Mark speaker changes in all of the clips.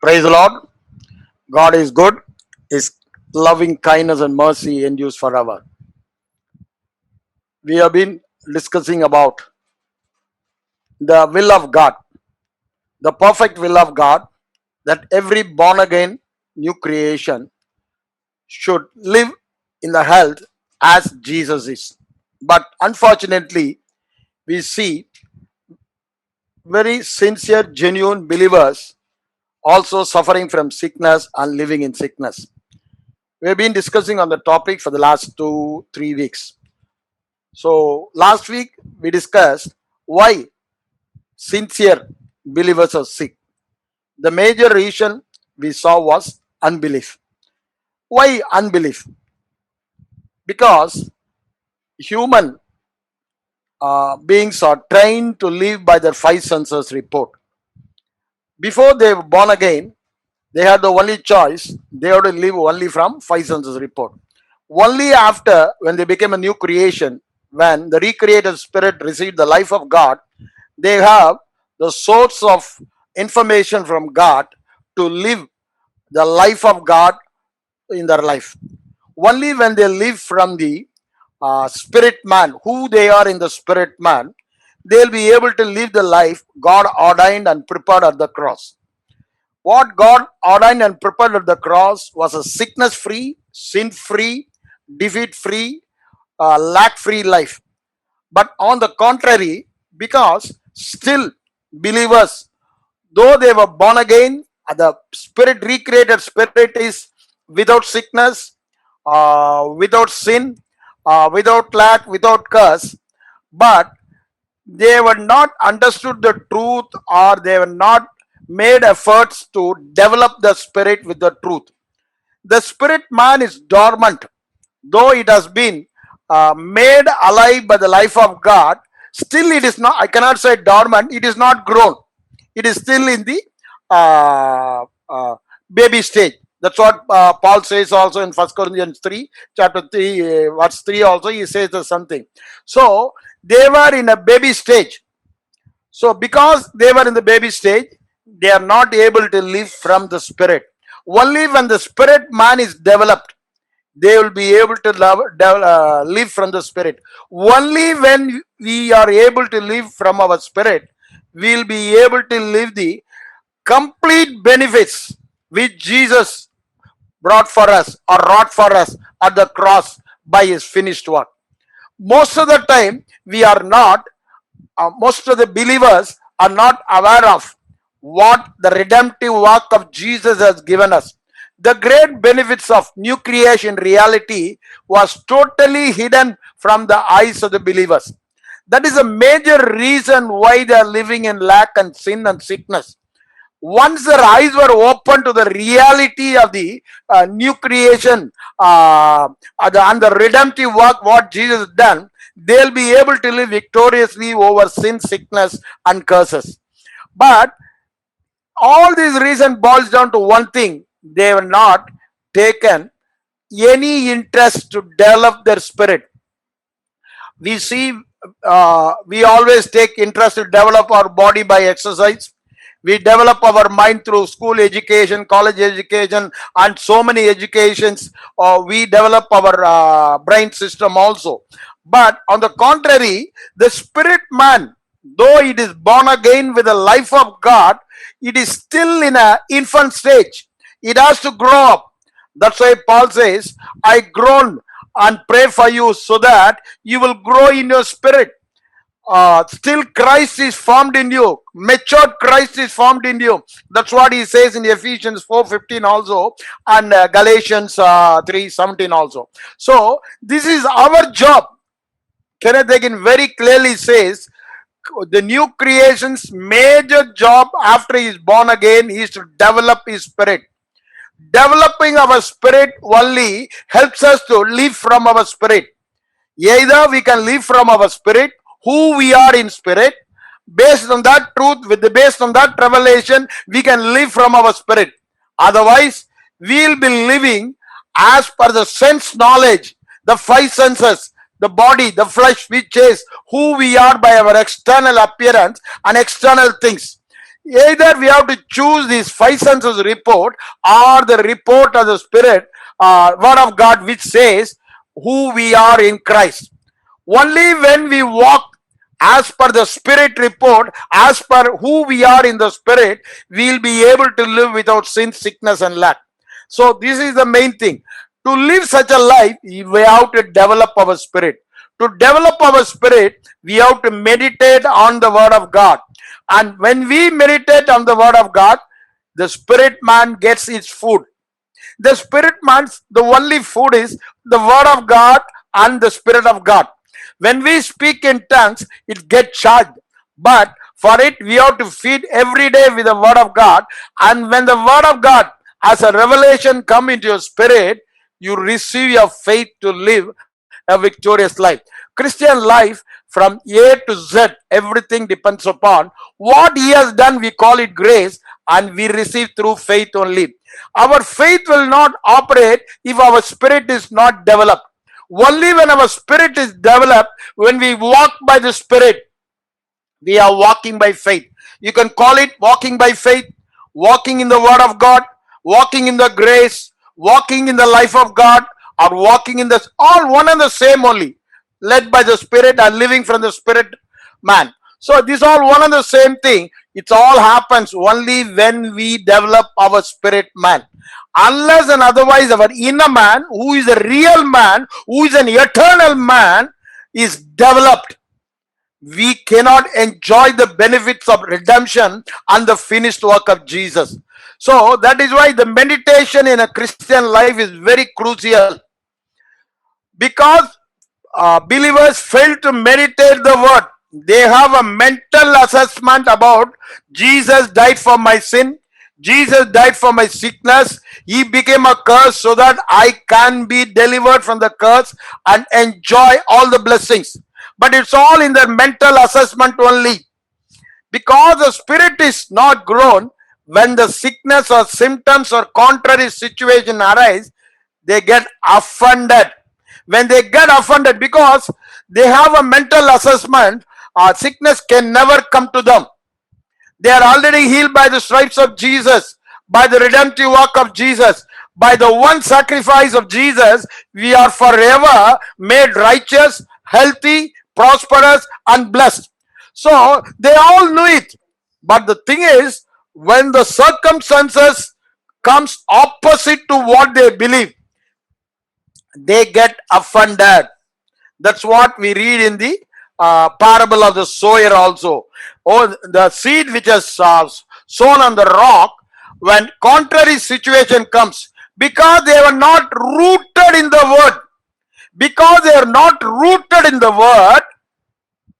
Speaker 1: Praise the Lord. God is good. His loving kindness and mercy endures forever. We have been discussing about the will of God, the perfect will of God, that every born again new creation should live in the health as Jesus is. But unfortunately, we see very sincere, genuine believers also suffering from sickness and living in sickness. We have been discussing on the topic for the last 2-3 weeks. So last week we discussed why sincere believers are sick. The major reason we saw was unbelief. Why unbelief? Because human beings are trained to live by their five senses report. Before they were born again, they had the only choice, they had to live only from five senses report. Only after, when they became a new creation, when the recreated spirit received the life of God, they have the source of information from God to live the life of God in their life. Only when they live from the spirit man, who they are in the spirit man, they'll be able to live the life God ordained and prepared at the cross. What God ordained and prepared at the cross was a sickness free, sin free, defeat free, lack free life. But on the contrary, because still believers, though they were born again, the spirit, recreated spirit, is without sickness, without sin, without lack, without curse, but they were not understood the truth, or they were not made efforts to develop the spirit with the truth. The spirit man is dormant, though it has been made alive by the life of God. Still it is not, I cannot say dormant, it is not grown, it is still in the baby stage. That's what Paul says also in 1 Corinthians 3 chapter 3 verse 3 also. He says the something. So they were in a baby stage. So because they were in the baby stage, they are not able to live from the spirit. Only when the spirit man is developed, they will be able to live from the spirit. Only when we are able to live from our spirit, we will be able to live the complete benefits which Jesus brought for us or wrought for us at the cross by his finished work. Most of the time, we are not, most of the believers are not aware of what the redemptive work of Jesus has given us. The great benefits of new creation reality was totally hidden from the eyes of the believers. That is a major reason why they are living in lack and sin and sickness. Once their eyes were open to the reality of the new creation and the redemptive work what Jesus has done, they'll be able to live victoriously over sin, sickness, and curses. But all these reason boils down to one thing: they were not taken any interest to develop their spirit. We see, we always take interest to develop our body by exercise. We develop our mind through school education, college education, and so many educations. We develop our brain system also. But on the contrary, the spirit man, though it is born again with the life of God, it is still in an infant stage. It has to grow up. That's why Paul says, I groan and pray for you so that you will grow in your spirit. Still Christ is formed in you. Matured Christ is formed in you. That's what he says in Ephesians 4:15 also, and Galatians 3:17 also. So this is our job. Kenneth Hagin very clearly says the new creation's major job after he is born again is to develop his spirit. Developing our spirit only helps us to live from our spirit. Either we can live from our spirit, who we are in spirit, based on that truth, based on that revelation, we can live from our spirit. Otherwise, we'll be living as per the sense knowledge, the five senses, the body, the flesh, which is who we are by our external appearance and external things. Either we have to choose these five senses report or the report of the Spirit, Word of God, which says who we are in Christ. Only when we walk as per the Spirit report, as per who we are in the Spirit, we'll be able to live without sin, sickness, and lack. So, this is the main thing. To live such a life, we have to develop our spirit. To develop our spirit, we have to meditate on the Word of God. And when we meditate on the Word of God, the spirit man gets its food. The spirit man's the only food is the Word of God and the Spirit of God. When we speak in tongues, it gets charged. But for it, we have to feed every day with the Word of God. And when the Word of God as a revelation come into your spirit, you receive your faith to live a victorious life. Christian life from A to Z, everything depends upon what He has done. We call it grace, and we receive through faith only. Our faith will not operate if our spirit is not developed. Only when our spirit is developed, when we walk by the Spirit, we are walking by faith. You can call it walking by faith, walking in the Word of God, walking in the grace, walking in the life of God, or walking in the all one and the same only, led by the Spirit and living from the Spirit man. So this all one and the same thing. It all happens only when we develop our spirit man. Unless and otherwise, our inner man, who is a real man, who is an eternal man, is developed, we cannot enjoy the benefits of redemption and the finished work of Jesus. So that is why the meditation in a Christian life is very crucial, because believers fail to meditate the word. They have a mental assessment about Jesus died for my sin, Jesus died for my sickness, He became a curse so that I can be delivered from the curse and enjoy all the blessings. But it's all in their mental assessment only. Because the spirit is not grown, when the sickness or symptoms or contrary situation arise, they get offended. When they get offended, because they have a mental assessment, sickness can never come to them. They are already healed by the stripes of Jesus, by the redemptive work of Jesus, by the one sacrifice of Jesus. We are forever made righteous, healthy, prosperous, and blessed. So they all knew it. But the thing is, when the circumstances comes opposite to what they believe, they get offended. That's what we read in the parable of the sower also. Oh, the seed which is sown on the rock, when contrary situation comes, because they were not rooted in the word, because they are not rooted in the word,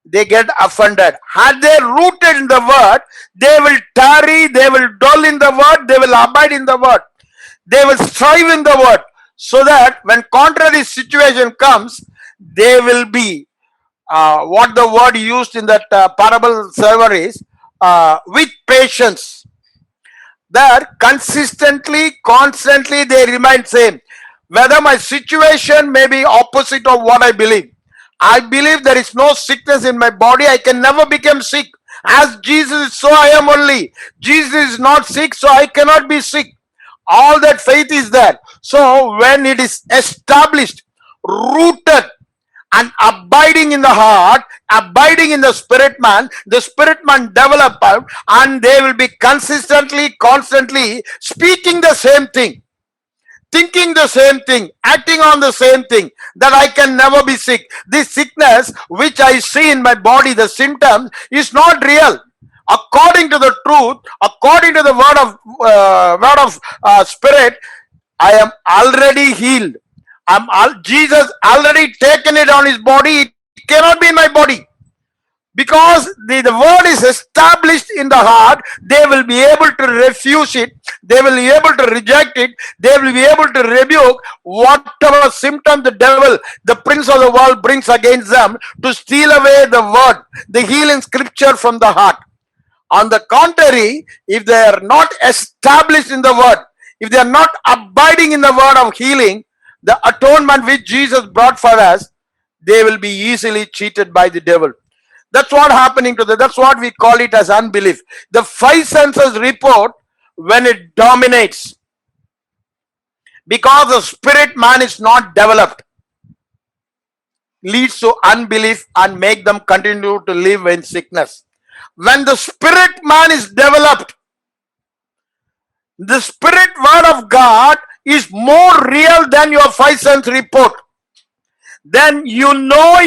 Speaker 1: they get offended. Had they rooted in the word, they will tarry, they will dwell in the word, they will abide in the word, they will strive in the word, so that when contrary situation comes, they will be what the word used in that parable server is with patience. There consistently, constantly they remain same. Whether my situation may be opposite of what I believe there is no sickness in my body. I can never become sick. As Jesus is, so I am only. Jesus is not sick, so I cannot be sick. All that faith is there. So when it is established, rooted, and abiding in the heart, abiding in the spirit man develop out, and they will be consistently, constantly speaking the same thing, thinking the same thing, acting on the same thing, that I can never be sick. This sickness which I see in my body, the symptoms, is not real. According to the truth, according to the word of spirit, I am already healed. Jesus already taken it on his body. It cannot be in my body. Because the word is established in the heart, they will be able to refuse it, they will be able to reject it, they will be able to rebuke whatever symptom the devil, the prince of the world, brings against them to steal away the word, the healing scripture from the heart. On the contrary, if they are not established in the word, if they are not abiding in the word of healing, the atonement which Jesus brought for us, they will be easily cheated by the devil. That's what happening to that's what we call it as unbelief. The five senses report when it dominates, because the spirit man is not developed, leads to unbelief and make them continue to live in sickness. When the spirit man is developed, the spirit word of God is more real than your five sense report. Then you know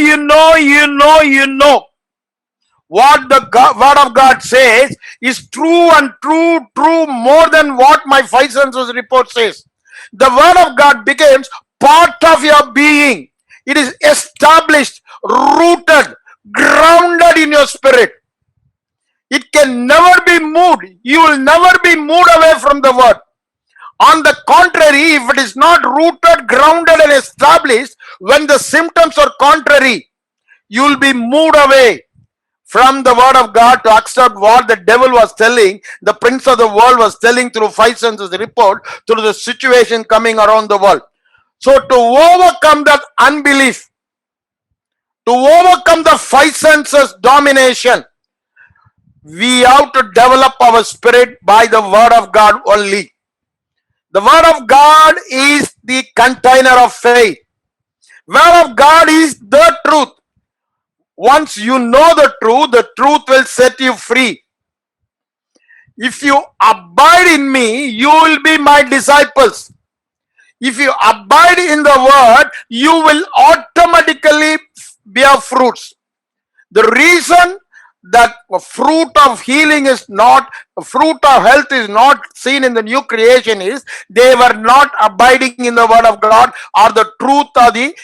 Speaker 1: what the word of God says is true and true more than what my five senses report says. The word of God becomes part of your being. It is established, rooted, grounded in your spirit. It can never be moved. You will never be moved away from the word. On the contrary, if it is not rooted, grounded, and established, when the symptoms are contrary, you will be moved away from the word of God to accept what the devil was telling, the prince of the world was telling through five senses report, through the situation coming around the world. So to overcome that unbelief, to overcome the five senses domination, we have to develop our spirit by the word of God only. The word of God is the container of faith. Word of God is the truth. Once you know the truth will set you free. If you abide in me, you will be my disciples. If you abide in the word, you will automatically bear fruits. The reason that fruit of healing is not, fruit of health is not seen in the new creation is they were not abiding in the word of God or the truth of the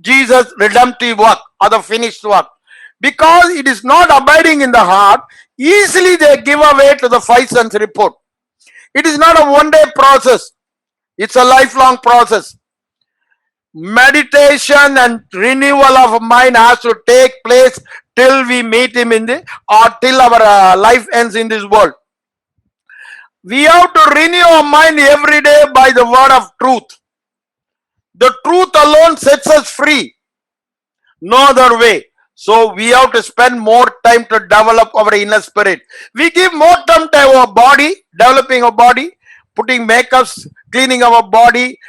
Speaker 1: Jesus redemptive work or the finished work. Because it is not abiding in the heart, easily they give away to the five sense report. It is not a one-day process. It's a lifelong process. Meditation and renewal of mind has to take place till we meet him in the, or till our life ends in this world. We have to renew our mind every day by the word of truth. The truth alone sets us free. No other way. So we have to spend more time to develop our inner spirit. We give more time to our body, developing our body, putting makeups, cleaning our body,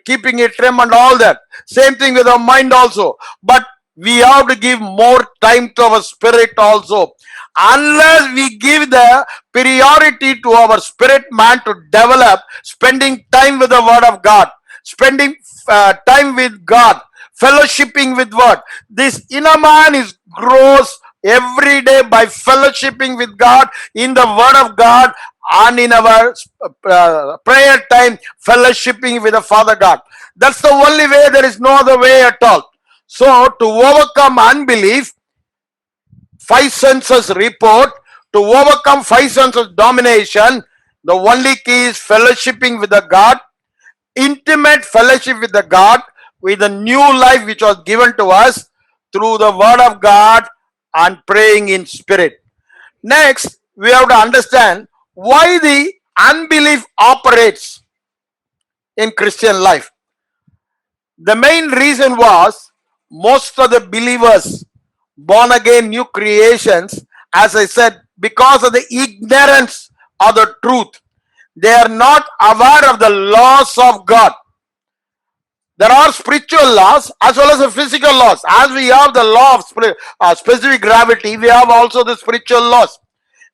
Speaker 1: keeping it trim and all that. Same thing with our mind also. But we have to give more time to our spirit also. Unless we give the priority to our spirit man to develop, spending time with the word of God, spending time with God, fellowshipping with word. This inner man is grows every day by fellowshipping with God in the word of God and in our prayer time, fellowshipping with the Father God. That's the only way. There is no other way at all. So to overcome unbelief, five senses report, to overcome five senses domination, the only key is fellowshipping with the God, intimate fellowship with the God, with the new life which was given to us through the word of God and praying in spirit. Next, we have to understand why the unbelief operates in Christian life. The main reason was most of the believers, born again new creations, as I said, because of the ignorance of the truth, they are not aware of the laws of God. There are spiritual laws as well as the physical laws. As we have the law of specific gravity, we have also the spiritual laws.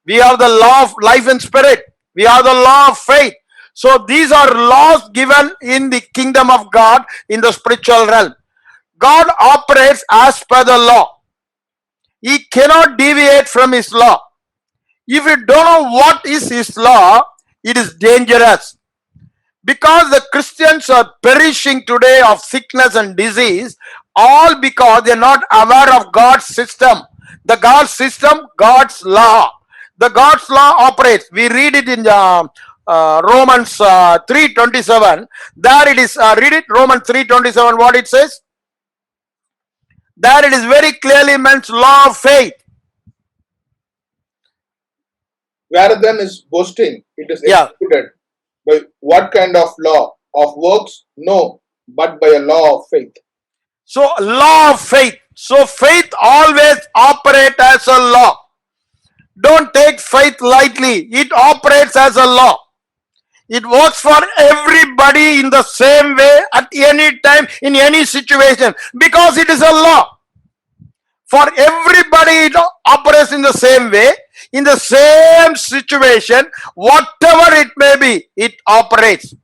Speaker 1: We have the law of life and spirit. We have the law of faith. So these are laws given in the kingdom of God in the spiritual realm. God operates as per the law. He cannot deviate from his law. If you don't know what is his law, it is dangerous. Because the Christians are perishing today of sickness and disease, all because they are not aware of God's system. The God's system, God's law. The God's law operates. We read it in Romans 3:27. There it is. Read it, Romans 3:27. What it says? There it is very clearly meant law of faith.
Speaker 2: Where then is boasting? It is executed. By what kind of law? Of works? No, but by a law of faith.
Speaker 1: So law of faith. So faith always operates as a law. Don't take faith lightly. It operates as a law. It works for everybody in the same way at any time, in any situation, because it is a law. For everybody, it operates in the same way, in the same situation, whatever it may be, it operates.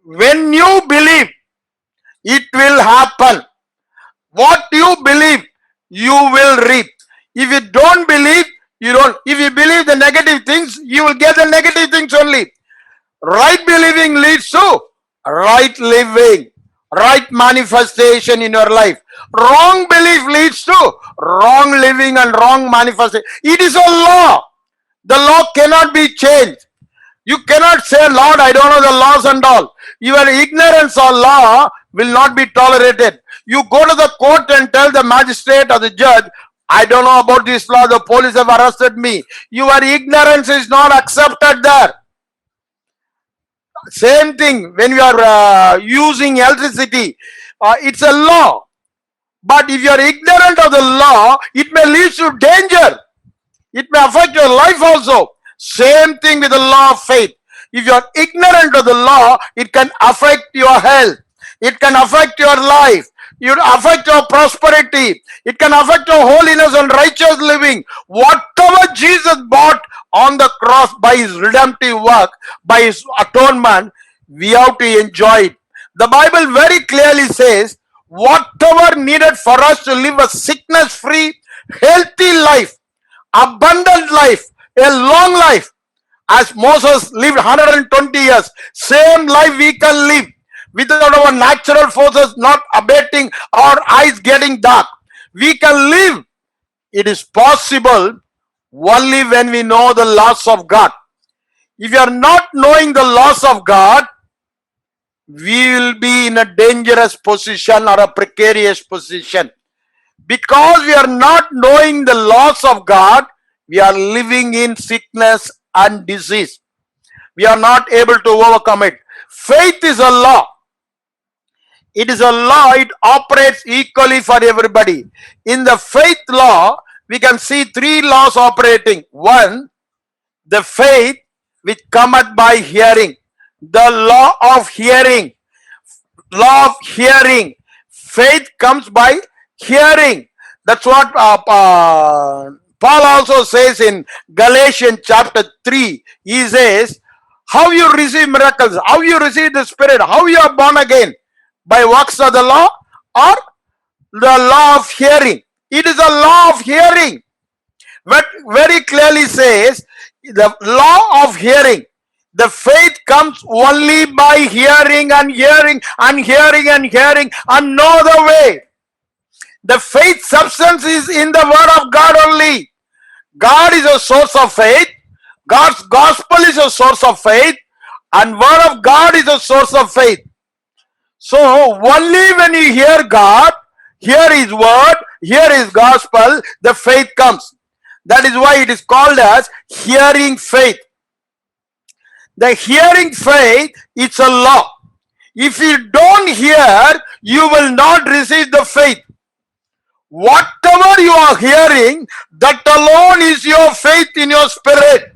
Speaker 1: When you believe, it will happen. What you believe, you will reap. If you don't believe, you don't. If you believe the negative things, you will get the negative things only. Right believing leads to right living, right manifestation in your life. Wrong belief leads to wrong living and wrong manifestation. It is a law. The law cannot be changed. You cannot say, Lord, I don't know the laws and all. Your ignorance of law will not be tolerated. You go to the court and tell the magistrate or the judge, I don't know about this law, the police have arrested me. Your ignorance is not accepted there. Same thing when you are using electricity, it's a law. But if you are ignorant of the law, it may lead to danger. It may affect your life also. Same thing with the law of faith. If you are ignorant of the law, it can affect your health. It can affect your life. It will affect your prosperity. It can affect your holiness and righteous living. Whatever Jesus bought on the cross by his redemptive work, by his atonement, we have to enjoy it. The Bible very clearly says, whatever needed for us to live a sickness-free, healthy life, abundant life, a long life, as Moses lived 120 years, same life we can live without our natural forces not abating, our eyes getting dark. We can live. It is possible only when we know the laws of God. If you are not knowing the laws of God, we will be in a dangerous position or a precarious position. Because we are not knowing the laws of God, we are living in sickness and disease. We are not able to overcome it. Faith is a law. It is a law. It operates equally for everybody. In the faith law, we can see three laws operating. One, the faith which cometh by hearing. The law of hearing. Law of hearing. Faith comes by hearing. That's what Paul also says in Galatians chapter 3. He says, how you receive miracles, how you receive the Spirit, how you are born again, by works of the law or the law of hearing. It is a law of hearing. But very clearly says, the law of hearing. The faith comes only by hearing and hearing and hearing and hearing and no other way. The faith substance is in the word of God only. God is a source of faith. God's gospel is a source of faith. And word of God is a source of faith. So only when you hear God, hear his word, hear his gospel, the faith comes. That is why it is called as hearing faith. The hearing faith, it's a law. If you don't hear, you will not receive the faith. Whatever you are hearing, that alone is your faith in your spirit.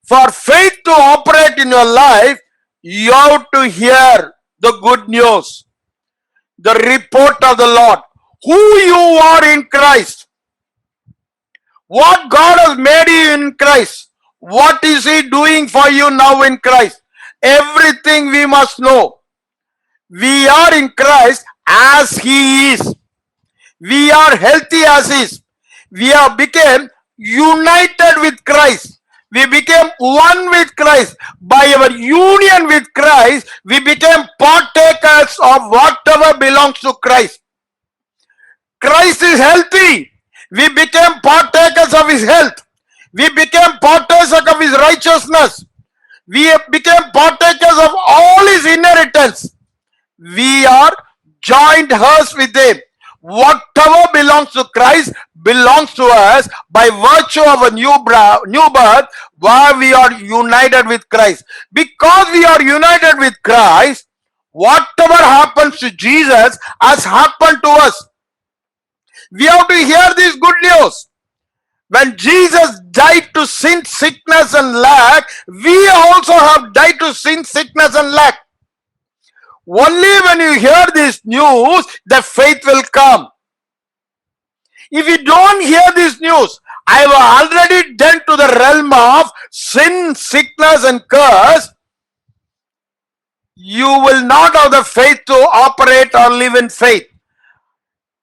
Speaker 1: For faith to operate in your life, you have to hear the good news, the report of the Lord, who you are in Christ, what God has made you in Christ, what is he doing for you now in Christ. Everything we must know. We are in Christ as he is. We are healthy as he is. We have become united with Christ. We became one with Christ. By our union with Christ, we became partakers of whatever belongs to Christ. Christ is healthy. We became partakers of his health. We became partakers of his righteousness. We became partakers of all his inheritance. We are joined heirs with him. Whatever belongs to Christ belongs to us by virtue of a new birth, where we are united with Christ. Because we are united with Christ, whatever happens to Jesus has happened to us. We have to hear this good news. When Jesus died to sin, sickness, and lack, we also have died to sin, sickness, and lack. Only when you hear this news, the faith will come. If you don't hear this news, I have already done to the realm of sin, sickness, and curse. You will not have the faith to operate or live in faith.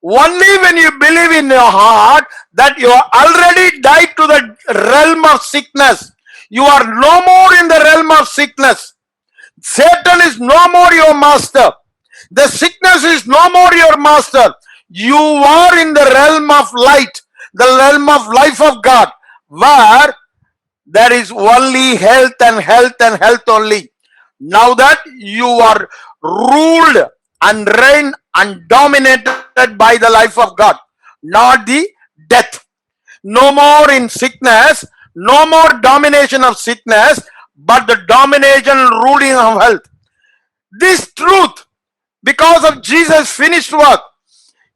Speaker 1: Only when you believe in your heart that you are already died to the realm of sickness. You are no more in the realm of sickness. Satan is no more your master. The sickness is no more your master. You are in the realm of light, the realm of life of God, where there is only health and health and health only. Now that you are ruled and reigned and dominated by the life of God, not the death. No more in sickness, no more domination of sickness, but the domination and ruling of health. This truth, because of Jesus' finished work,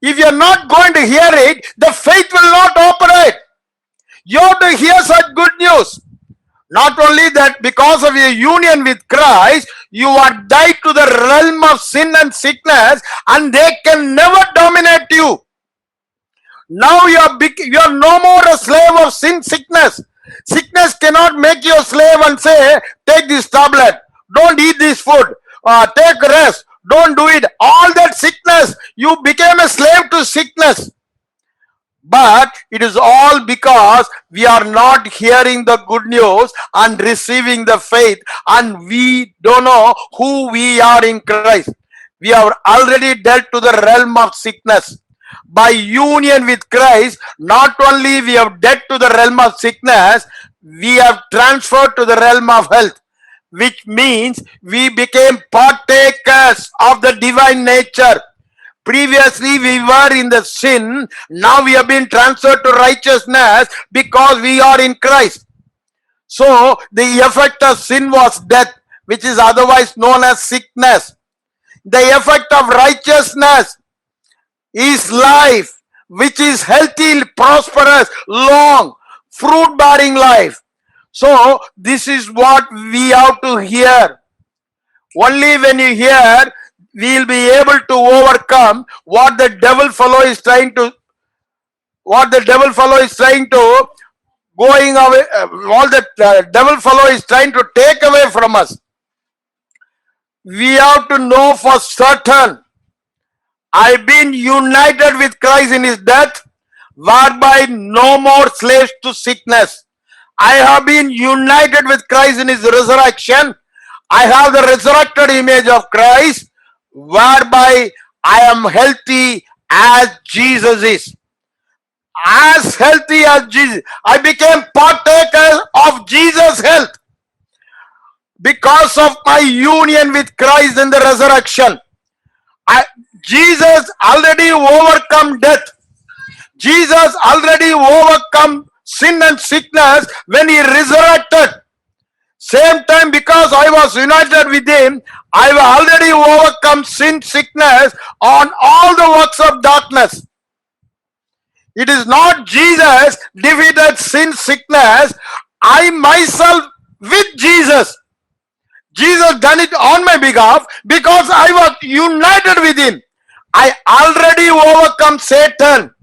Speaker 1: if you are not going to hear it, the faith will not operate. You have to hear such good news. Not only that, because of your union with Christ, you are died to the realm of sin and sickness, and they can never dominate you. Now you are no more a slave of sin, sickness. Sickness cannot make you a slave and say, take this tablet, don't eat this food, take rest, don't do it. All that sickness, you became a slave to sickness. But it is all because we are not hearing the good news and receiving the faith, and we don't know who we are in Christ. We have already dealt to the realm of sickness. By union with Christ, not only we have dealt to the realm of sickness, we have transferred to the realm of health, which means we became partakers of the divine nature. Previously we were in the sin, now we have been transferred to righteousness because we are in Christ. So the effect of sin was death, which is otherwise known as sickness. The effect of righteousness is life, which is healthy, prosperous, long, fruit-bearing life. So this is what we have to hear. Only when you hear, we will be able to overcome what the devil fellow is trying to going away, all the devil fellow is trying to take away from us. We have to know for certain, I've been united with Christ in his death, whereby no more slaves to sickness. I have been united with Christ in his resurrection. I have the resurrected image of Christ, whereby I am healthy as Jesus is. As healthy as Jesus. I became partaker of Jesus' health because of my union with Christ in the resurrection. Jesus already overcome death. Jesus already overcome sin and sickness when he resurrected. Same time, because I was united with him, I have already overcome sin, sickness on all the works of darkness. It is not Jesus defeated sin, sickness. I myself with Jesus. Jesus done it on my behalf because I was united with him. I already overcome Satan.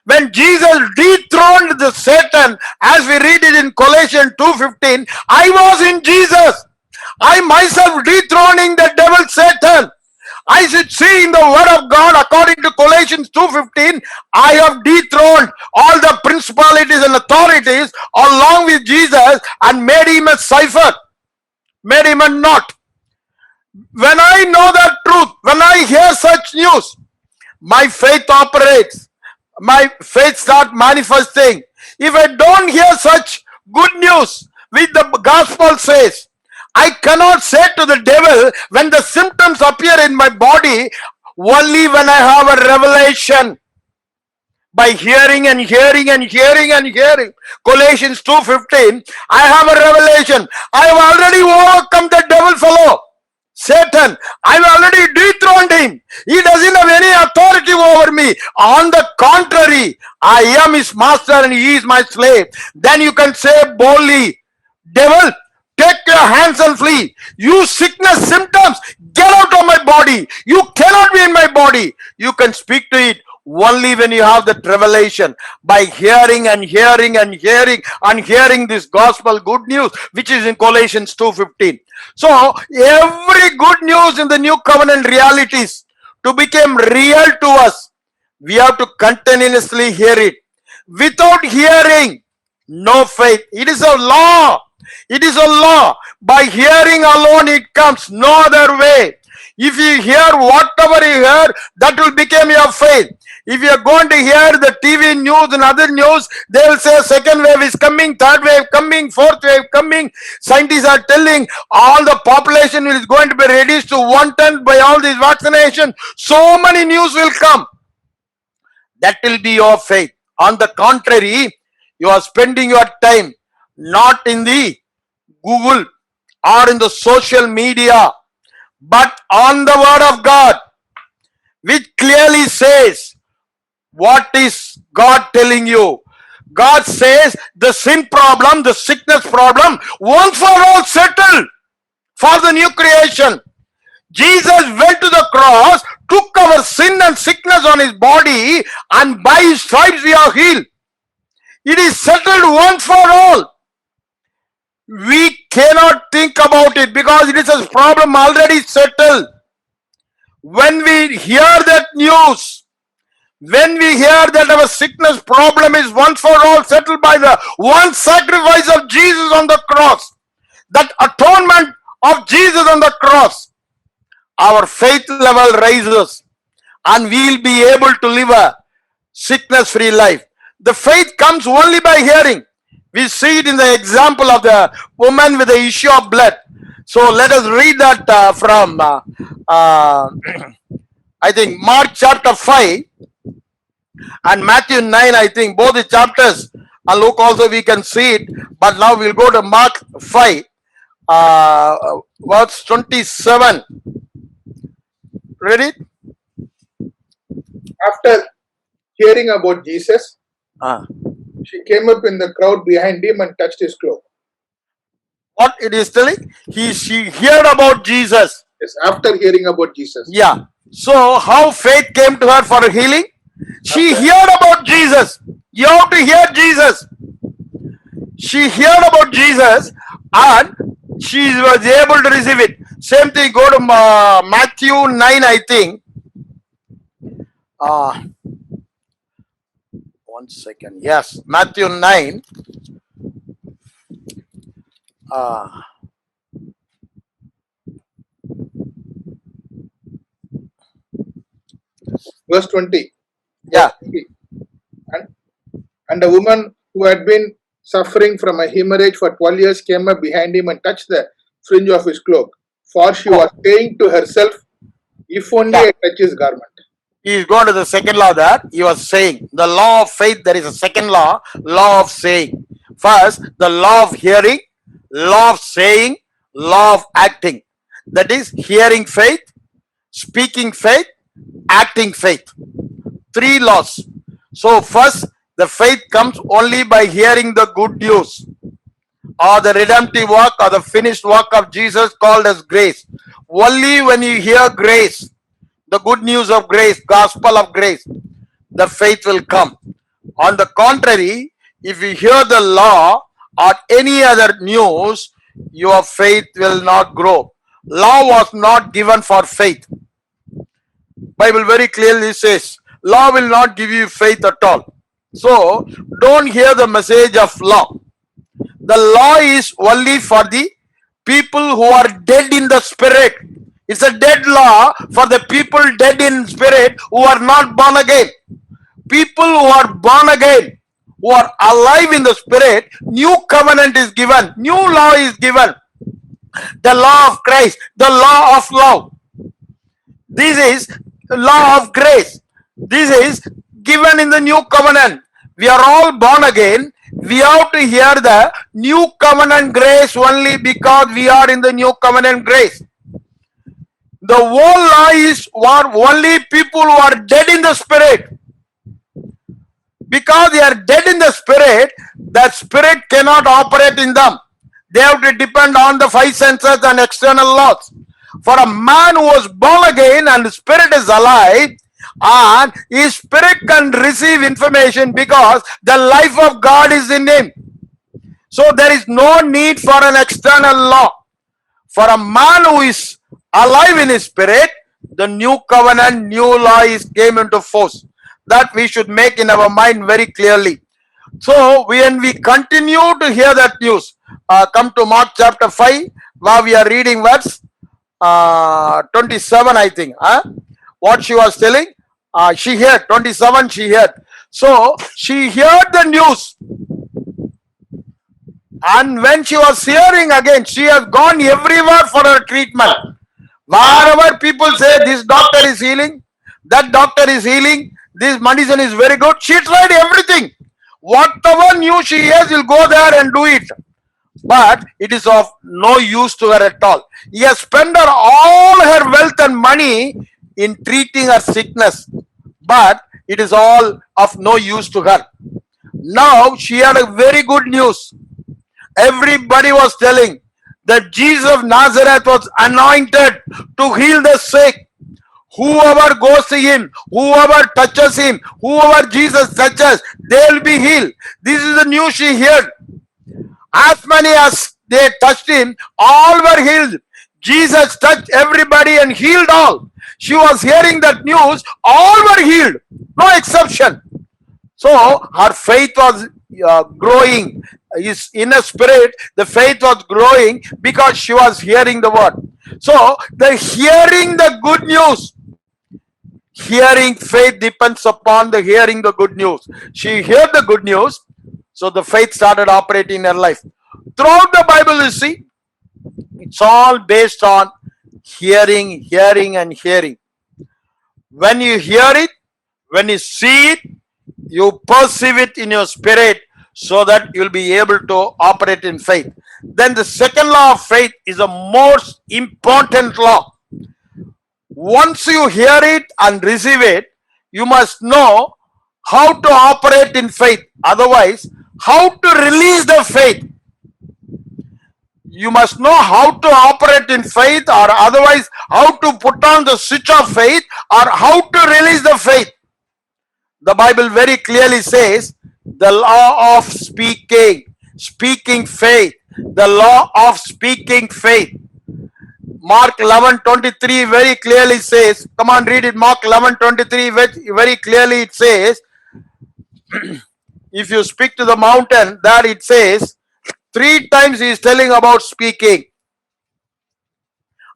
Speaker 1: When Jesus dethroned the Satan, as we read it in Colossians 2:15, I was in Jesus. I myself dethroning the devil Satan. I should see in the word of God, according to Colossians 2:15, I have dethroned all the principalities and authorities along with Jesus and made him a cipher, made him a knot. When I know that truth, when I hear such news, my faith operates. My faith starts manifesting. If I don't hear such good news, which the gospel says, I cannot say to the devil when the symptoms appear in my body, only when I have a revelation. By hearing and hearing and hearing and hearing. Colossians 2:15, I have a revelation. I have already overcome the devil fellow, Satan, I've already dethroned him. He doesn't have any authority over me. On the contrary, I am his master and he is my slave. Then you can say boldly, devil, take your hands and flee. You sickness symptoms, get out of my body. You cannot be in my body. You can speak to it only when you have that revelation, by hearing and hearing and hearing and hearing this gospel good news, which is in Colossians 2:15. So every good news in the new covenant realities to become real to us, we have to continuously hear it. Without hearing, no faith. It is a law. It is a law. By hearing alone it comes, no other way. If you hear whatever you hear, that will become your faith. If you are going to hear the TV news and other news, they will say second wave is coming, third wave coming, fourth wave coming. Scientists are telling all the population is going to be reduced to 1/10 by all these vaccinations. So many news will come. That will be your faith. On the contrary, you are spending your time not in the Google or in the social media, but on the word of God, which clearly says, what is God telling you? God says the sin problem, the sickness problem, once for all settled for the new creation. Jesus went to the cross, took our sin and sickness on his body, and by his stripes we are healed. It is settled once for all. We cannot think about it because it is a problem already settled. When we hear that news, when we hear that our sickness problem is once for all settled by the one sacrifice of Jesus on the cross, that atonement of Jesus on the cross, our faith level rises and we will be able to live a sickness free life. The faith comes only by hearing. We see it in the example of the woman with the issue of blood. So let us read that from I think Mark chapter 5 and Matthew 9. I think both the chapters, and Luke also we can see it, but now we'll go to Mark 5 verse 27. Read it.
Speaker 2: After hearing about Jesus,
Speaker 1: Ah.
Speaker 2: she came up in the crowd behind him and touched his cloak.
Speaker 1: What it is telling? She heard about Jesus.
Speaker 2: Yes, after hearing about Jesus.
Speaker 1: Yeah. So how faith came to her for healing? She heard about Jesus. You have to hear Jesus. She heard about Jesus and she was able to receive it. Same thing, go to Matthew 9, I think. 1 second. Yes, Matthew 9.
Speaker 2: Verse 20.
Speaker 1: Yeah.
Speaker 2: And a woman who had been suffering from a hemorrhage for 12 years came up behind him and touched the fringe of his cloak. For she was saying to herself, if only I touch his garment.
Speaker 1: He is going to the second law that he was saying. The law of faith, there is a second law, law of saying. First, the law of hearing, law of saying, law of acting. That is hearing faith, speaking faith, acting faith. 3 laws. So first, the faith comes only by hearing the good news, or the redemptive work, or the finished work of Jesus called as grace. Only when you hear grace, the good news of grace, gospel of grace, the faith will come. On the contrary, if you hear the law or any other news, your faith will not grow. Law was not given for faith. Bible very clearly says, law will not give you faith at all. So, don't hear the message of law. The law is only for the people who are dead in the spirit. It's a dead law for the people dead in spirit who are not born again. People who are born again, who are alive in the spirit, new covenant is given, new law is given. The law of Christ, the law of love. This is the law of grace. This is given in the new covenant. We are all born again. We have to hear the new covenant grace only because we are in the new covenant grace. The whole law is for only people who are dead in the spirit. Because they are dead in the spirit cannot operate in them. They have to depend on the five senses and external laws. For a man who was born again and the spirit is alive, and his spirit can receive information because the life of God is in him. So there is no need for an external law. For a man who is alive in his spirit, the new covenant, new law came into force. That we should make in our mind very clearly. So when we continue to hear that news, come to Mark chapter 5, where we are reading verse 27, I think. What she was telling, she heard 27. She heard. So she heard the news, and when she was hearing again, she has gone everywhere for her treatment. Wherever people say this doctor is healing, that doctor is healing, this medicine is very good, she tried everything. Whatever news she hears, will go there and do it. But it is of no use to her at all. He has spent all her wealth and money in treating her sickness, but it is all of no use to her. Now she had a very good news. Everybody was telling that Jesus of Nazareth was anointed to heal the sick. Whoever goes to him, whoever touches him, whoever Jesus touches, they will be healed. This is the news she heard. As many as they touched him, all were healed. Jesus touched everybody and healed all. She was hearing that news, all were healed, no exception. So her faith was growing. His inner spirit, the faith was growing because she was hearing the word. So the hearing the good news, hearing faith depends upon the hearing the good news. She heard the good news, so the faith started operating in her life. Throughout the Bible, you see, it's all based on hearing, hearing, and hearing. When you hear it, when you see it, you perceive it in your spirit, so that you will be able to operate in faith. Then the second law of faith is a most important law. Once you hear it and receive it, you must know how to operate in faith. Otherwise, how to release the faith. You must know how to operate in faith, or otherwise how to put on the switch of faith, or how to release the faith. The Bible very clearly says the law of speaking faith, the law of speaking faith. Mark 11:23 very clearly says, come on, read it. Mark 11:23 very clearly it says, if you speak to the mountain, there it says, 3 times he is telling about speaking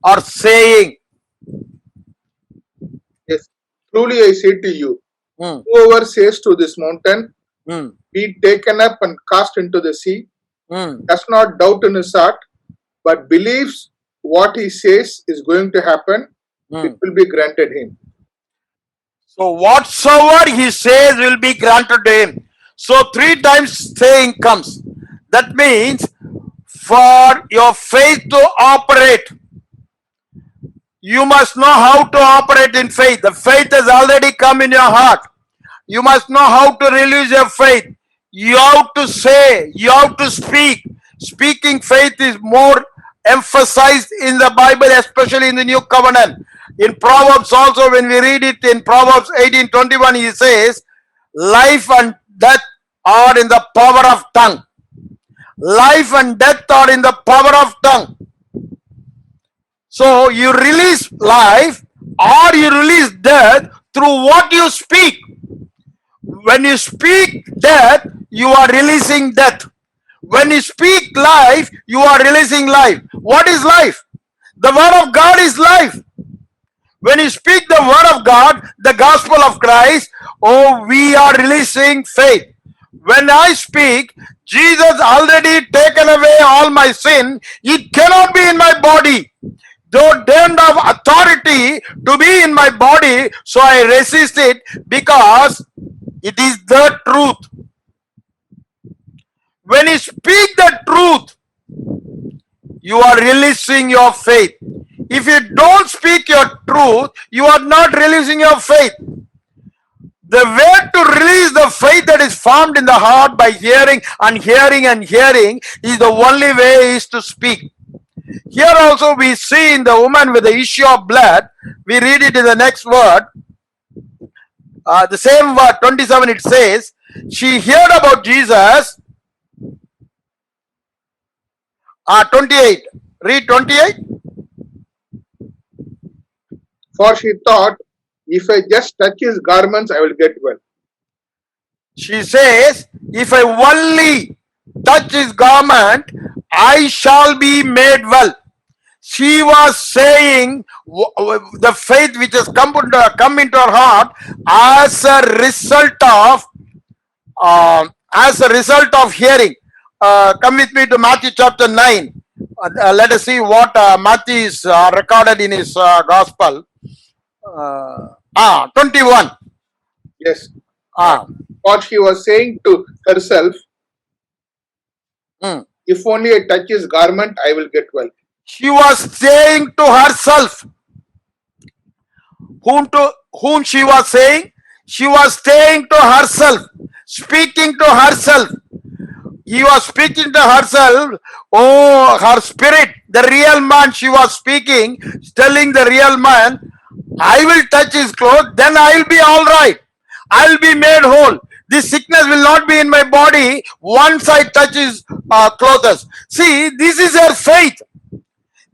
Speaker 1: or saying.
Speaker 2: Yes, truly I say to you, whoever says to this mountain, be taken up and cast into the sea, does not doubt in his heart, but believes what he says is going to happen, it will be granted him.
Speaker 1: So whatsoever he says will be granted to him. So 3 times saying comes. That means for your faith to operate, you must know how to operate in faith. The faith has already come in your heart. You must know how to release your faith. You have to say, you have to speak. Speaking faith is more emphasized in the Bible, especially in the New Covenant. In Proverbs also, when we read it in Proverbs 18:21, he says, life and death are in the power of tongue. Life and death are in the power of tongue. So you release life or you release death through what you speak. When you speak death, you are releasing death. When you speak life, you are releasing life. What is life? The word of God is life. When you speak the word of God, the gospel of Christ, we are releasing faith. When I speak, Jesus already taken away all my sin. It cannot be in my body. Though don't have authority to be in my body, so I resist it because it is the truth. When you speak the truth, you are releasing your faith. If you don't speak your truth, you are not releasing your faith. The way to release the faith that is formed in the heart by hearing and hearing and hearing is the only way is to speak. Here also we see in the woman with the issue of blood, we read it in the next word, the same word 27, it says, she heard about Jesus. 28, read 28.
Speaker 2: For she thought, if I just touch his garments, I will get well.
Speaker 1: She says, if I only touch his garment, I shall be made well. She was saying the faith which has come into her heart as a result of hearing. Come with me to Matthew chapter 9. Let us see what Matthew is recorded in his gospel. 21.
Speaker 2: Yes. What she was saying to herself, if only I touch his garment, I will get well.
Speaker 1: She was saying to herself. Whom she was saying? She was saying to herself, speaking to herself. He was speaking to herself. Oh, her spirit, the real man she was speaking, telling the real man, I will touch his clothes, then I will be all right. I will be made whole. This sickness will not be in my body once I touch his clothes. See, this is her faith.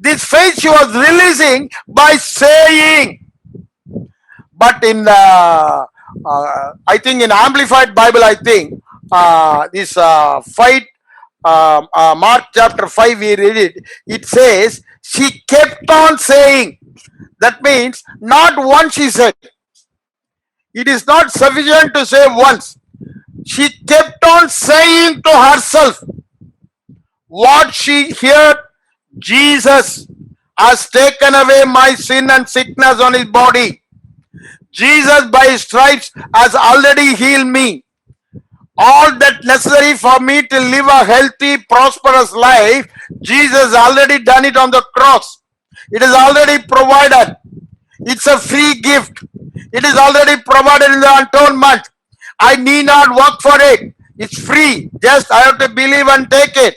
Speaker 1: This faith she was releasing by saying. But in the, I think in Amplified Bible, I think this fight, Mark chapter 5, we read it. It says, she kept on saying. That means not once she said. It is not sufficient to say once. She kept on saying to herself what she heard. Jesus has taken away my sin and sickness on his body. Jesus by his stripes has already healed me. All that necessary for me to live a healthy, prosperous life, Jesus already done it on the cross. It is already provided. It's a free gift. It is already provided in the atonement. I need not work for it. It's free. Just I have to believe and take it.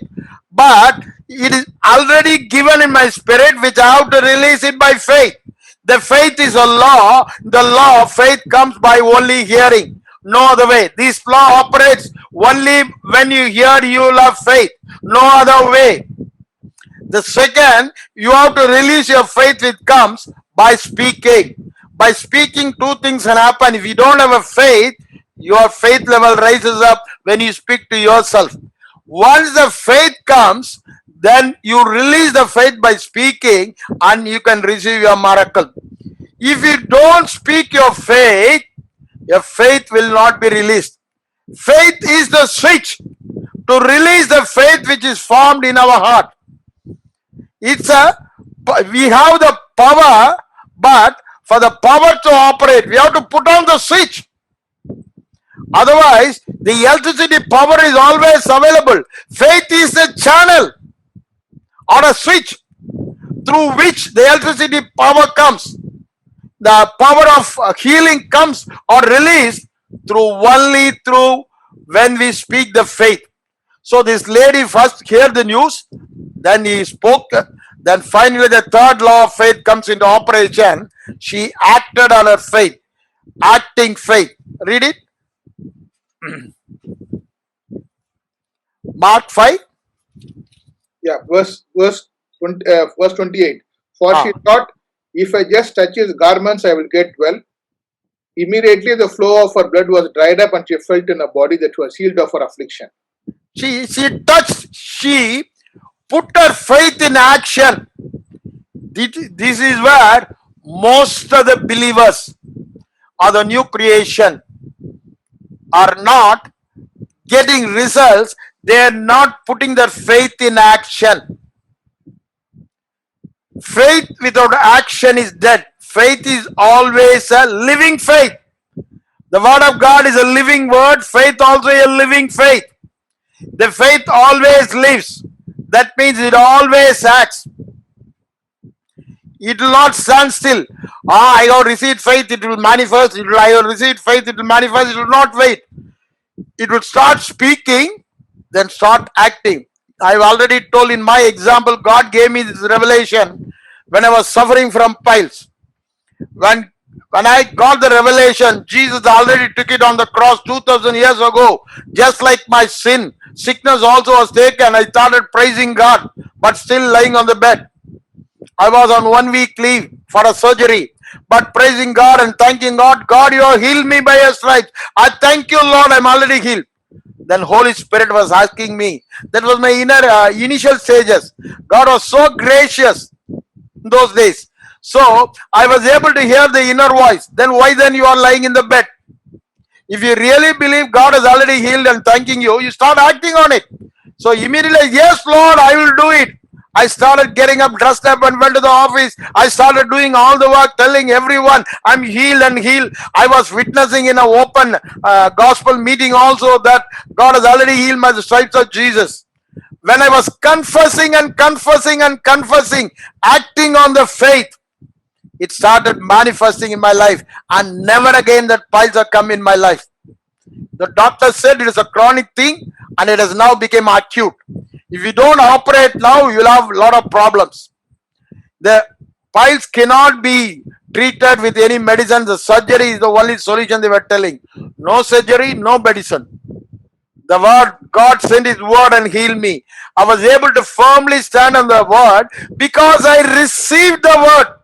Speaker 1: But it is already given in my spirit, which I have to release it by faith. The faith is a law. The law of faith comes by only hearing. No other way. This law operates only when you hear, you will have faith. No other way. The second, you have to release your faith, which comes by speaking. By speaking, two things can happen. If you don't have a faith, your faith level rises up when you speak to yourself. Once the faith comes, then you release the faith by speaking and you can receive your miracle. If you don't speak your faith will not be released. Faith is the switch to release the faith which is formed in our heart. We have the power, but for the power to operate, we have to put on the switch. Otherwise, the electricity power is always available. Faith is the channel or a switch through which the electricity power comes. The power of healing comes or released only through when we speak the faith. So this lady first heard the news, then he spoke, then finally the third law of faith comes into operation. She acted on her faith, acting faith. Read it. Mark 5.
Speaker 2: Yeah, verse 28. For she thought, if I just touch his garments, I will get well. Immediately the flow of her blood was dried up and she felt in her body that was healed of her affliction.
Speaker 1: She put her faith in action. This is where most of the believers or the new creation are not getting results. They are not putting their faith in action. Faith without action is dead. Faith is always a living faith. The word of God is a living word. Faith also a living faith. The faith always lives. That means it always acts. It will not stand still. I have received faith, it will manifest. I have received faith, it will manifest. It will not wait. It will start speaking, then start acting. I've already told in my example, God gave me this revelation when I was suffering from piles. When I got the revelation, Jesus already took it on the cross 2000 years ago. Just like my sickness also was taken. I started praising God, but still lying on the bed. I was on 1 week leave for a surgery, but praising God and thanking God. God, you have healed me by your stripes. I thank you, Lord, I'm already healed. Then Holy Spirit was asking me. That was my initial stages. God was so gracious in those days. So I was able to hear the inner voice. Then why then you are lying in the bed? If you really believe God has already healed and thanking you, you start acting on it. So immediately, yes, Lord, I will do it. I started getting up, dressed up, and went to the office. I started doing all the work, telling everyone I'm healed and healed. I was witnessing in an open gospel meeting also that God has already healed by the stripes of Jesus. When I was confessing and confessing and confessing, acting on the faith, it started manifesting in my life, and never again that piles have come in my life. The doctor said it is a chronic thing and it has now become acute. If you don't operate now, you'll have a lot of problems. The piles cannot be treated with any medicine. The surgery is the only solution they were telling. No surgery, no medicine. The word, God sent his word and healed me. I was able to firmly stand on the word because I received the word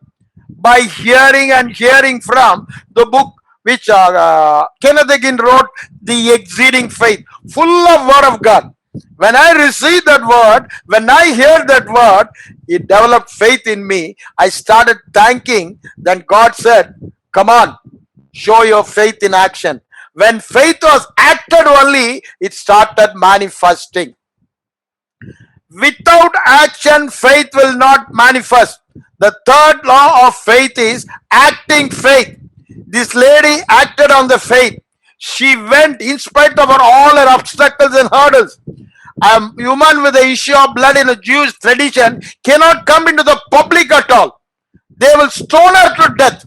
Speaker 1: by hearing and hearing from the book which Kenneth Hagin wrote, The Exceeding Faith, full of word of God. When I received that word, when I heard that word, it developed faith in me. I started thanking. Then God said, come on, show your faith in action. When faith was acted only, it started manifesting. Without action, faith will not manifest. The third law of faith is acting faith. This lady acted on the faith. She went in spite of all her obstacles and hurdles. A woman with the issue of blood in a Jewish tradition cannot come into the public at all. They will stone her to death.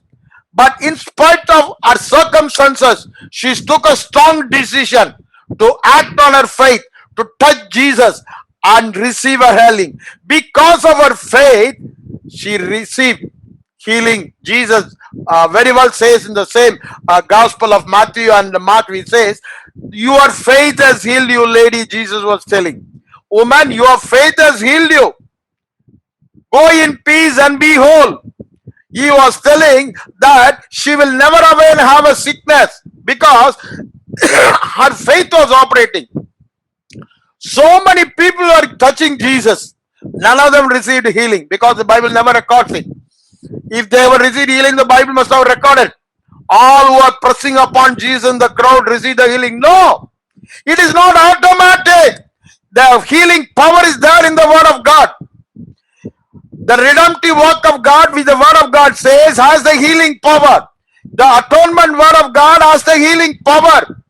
Speaker 1: But in spite of her circumstances, she took a strong decision to act on her faith, to touch Jesus and receive a healing. Because of her faith, she received healing. Jesus very well says in the same Gospel of Matthew and Mark, he says, your faith has healed you, lady, Jesus was telling. Woman, your faith has healed you. Go in peace and be whole. He was telling that she will never again have a sickness because her faith was operating. So many people are touching Jesus. None of them received healing because the Bible never records it. If they ever received healing, the Bible must have recorded. All who are pressing upon Jesus in the crowd receive the healing. No, it is not automatic. The healing power is there in the Word of God. The redemptive work of God, which the Word of God says, has the healing power. The atonement Word of God has the healing power.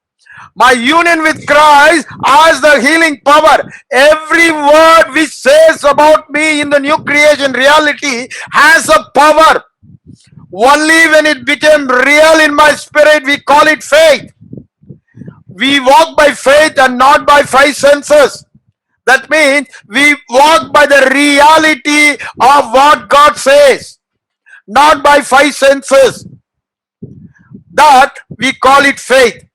Speaker 1: My union with Christ has the healing power. Every word which says about me in the new creation reality has a power. Only when it became real in my spirit, we call it faith. We walk by faith and not by five senses. That means we walk by the reality of what God says, not by five senses. That we call it faith.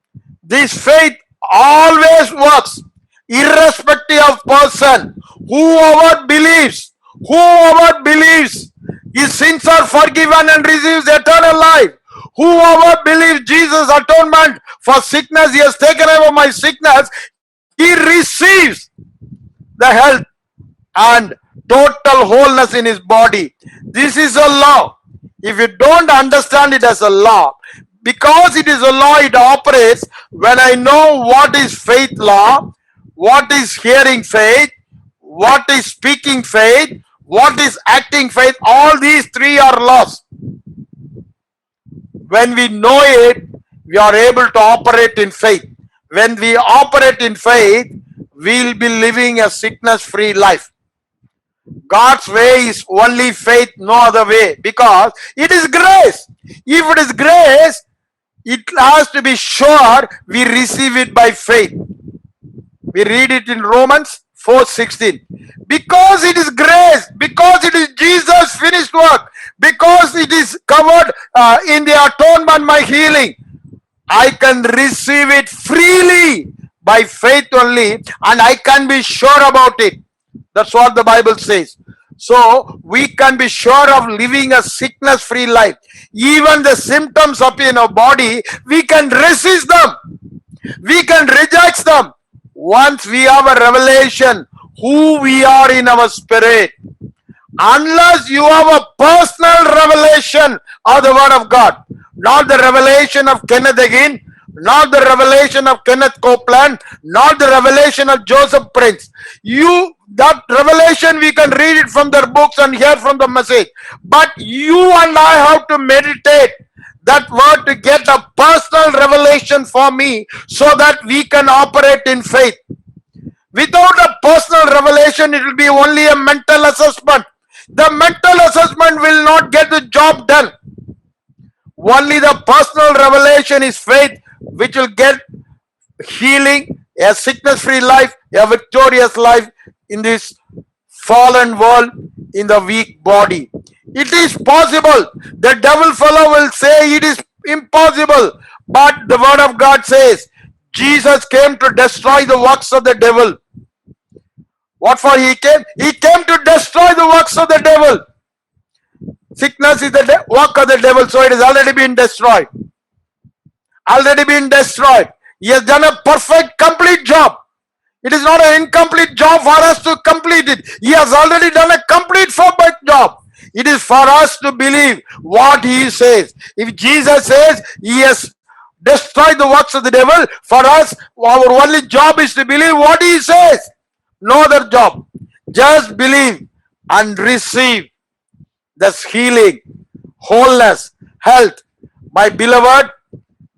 Speaker 1: This faith always works, irrespective of person. Whoever believes, his sins are forgiven and receives eternal life. Whoever believes Jesus' atonement for sickness, he has taken away my sickness, he receives the health and total wholeness in his body. This is a law. If you don't understand it as a law, because it is a law, it operates when I know what is faith law, what is hearing faith, what is speaking faith, what is acting faith. All these three are laws. When we know it, we are able to operate in faith. When we operate in faith, we will be living a sickness-free life. God's way is only faith, no other way, because it is grace. If it is grace, it has to be sure we receive it by faith. We read it in Romans 4:16. Because it is grace, because it is Jesus' finished work, because it is covered in the atonement, my healing, I can receive it freely by faith only, and I can be sure about it. That's what the Bible says. So we can be sure of living a sickness-free life. Even the symptoms appear in our body, we can resist them. We can reject them once we have a revelation who we are in our spirit. Unless you have a personal revelation of the Word of God, not the revelation of Kenneth Hagin, not the revelation of Kenneth Copeland, not the revelation of Joseph Prince. That revelation we can read it from their books and hear from the message. But you and I have to meditate that word to get a personal revelation for me so that we can operate in faith. Without a personal revelation, it will be only a mental assessment. The mental assessment will not get the job done. Only the personal revelation is faith, which will get healing, a sickness-free life, a victorious life in this fallen world, in the weak body. It is possible. The devil fellow will say it is impossible. But the word of God says, Jesus came to destroy the works of the devil. What for he came? He came to destroy the works of the devil. Sickness is the work of the devil, so it has already been destroyed. Already been destroyed. He has done a perfect, complete job. It is not an incomplete job for us to complete it. He has already done a complete, perfect job. It is for us to believe what he says. If Jesus says he has destroyed the works of the devil, for us, our only job is to believe what he says. No other job. Just believe and receive this healing, wholeness, health. My beloved,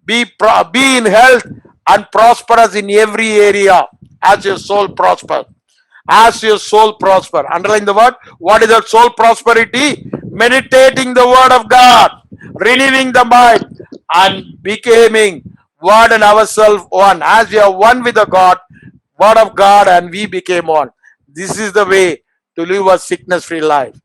Speaker 1: be in health and prosperous in every area as your soul prosper. As your soul prosper. Underline the word. What is that soul prosperity? Meditating the word of God, renewing the mind, and becoming word and ourselves one. As we are one with the God, word of God, and we became one. This is the way to live a sickness-free life.